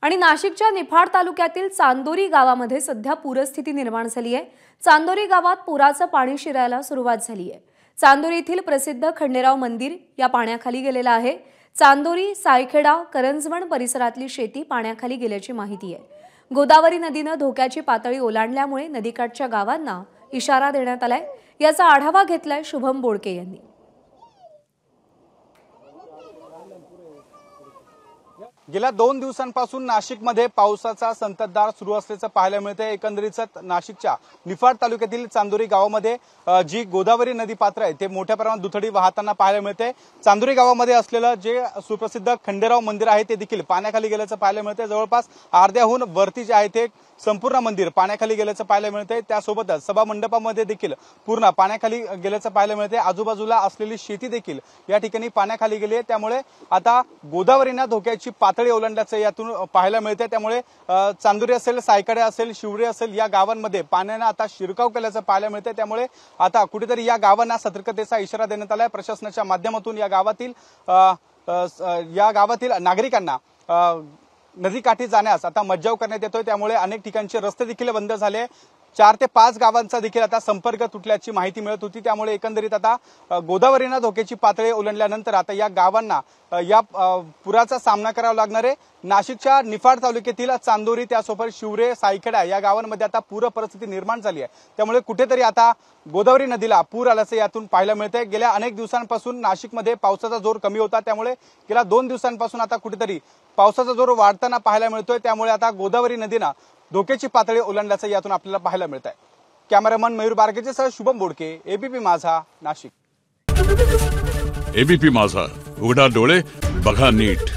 आणि नाशिकच्या निफाड तालुक्यातील चांदोरी गावामध्ये सध्या पूरस्थिती निर्माण झाली आहे। चांदोरी गावात पुराचं पाणी शिरायला सुरुवात झाली आहे। चांदोरी येथील प्रसिद्ध खंडेराव मंदिर या पाण्याखाली गेलेलं आहे। चांदोरी, सायखेडा, करंजवण परिसरातली शेती पाण्याखाली गेल्याची माहिती आहे। गोदावरी नदीने धोक्याची पातळी ओलांडल्यामुळे नदीकाठच्या गावांना इशारा देण्यात आलाय। याचा आढावा घेतलाय शुभम बोडके यांनी। गेल्या 2 दिवसांपासून नाशिकमध्ये पावसाचा संततधार सुरू असल्याचं पाहायला मिळतंय। एकंदरीत नाशिकच्या निफाड तालुक्यातील चांदोरी गावामध्ये जी गोदावरी नदी पात्र आहे ते मोठ्या प्रमाणात दुथडी वाहताना पाहायला मिळते। चांदोरी गावामध्ये असलेलं जे सुप्रसिद्ध खंडेराव मंदिर आहे ते देखील पाण्याखाली गेल्याचं पाहायला मिळतंय। जवळपास अर्ध्याहून वरती जे आहे ते संपूर्ण मंदिर पाण्याखाली गेल्याचं पाहायला मिळतंय। त्यासोबतच सभा मंडपामध्ये देखील पूर्ण पाण्याखाली गेल्याचं पाहायला मिळतंय। आजूबाजूला असलेली शेती देखील या ठिकाणी पाण्याखाली गेली आहे। त्यामुळे आता गोदावरीने धोक्याची पातळी ओलांडल्याचं यातून पाहायला मिळतंय। त्यामुळे चांदोरी असेल, सायकडे असेल, शिवरे असेल या गावांमध्ये पाण्याने आता शिरकाव केल्याचं पाहायला मिळतंय। त्यामुळे आता कुठेतरी या गावांना सतर्कतेचा इशारा देण्यात आलाय प्रशासनाच्या माध्यमातून। या गावातील नागरिकांना नदीकाठी जाण्यास आता मज्जाव करण्यात येतोय। त्यामुळे अनेक ठिकाणचे रस्ते देखील बंद झाले। 4 ते 5 गावांचा देखील आता संपर्क तुटल्याची माहिती मिळत होती। त्यामुळे एकंदरीत आता गोदावरीने धोक्याची पातळी ओलांडल्यानंतर आता या गावांना या पुराचा सामना करावा लागणार आहे। नाशिकच्या निफाड तालुक्यातील चांदोरी, त्यासोबत शिवरे, सायखेडा या गावांमध्ये आता पूर परिस्थिती निर्माण झाली आहे। त्यामुळे कुठेतरी आता गोदावरी नदीला पूर आल्याचं यातून पाहायला मिळतंय। गेल्या अनेक दिवसांपासून नाशिकमध्ये पावसाचा जोर कमी होता। त्यामुळे गेल्या 2 दिवसांपासून आता कुठेतरी पावसाचा जोर वाढताना पाहायला मिळतोय। त्यामुळे आता गोदावरी नदीनं धोक्याची पातळी ओलांडल्याचं यातून आपल्याला पाहायला मिळत आहे। कॅमेरामन मयूर बारकेसह शुभम बोडके, एबीपी माझा, नाशिक। एबीपी माझा, उघडा डोळे बघा नीट।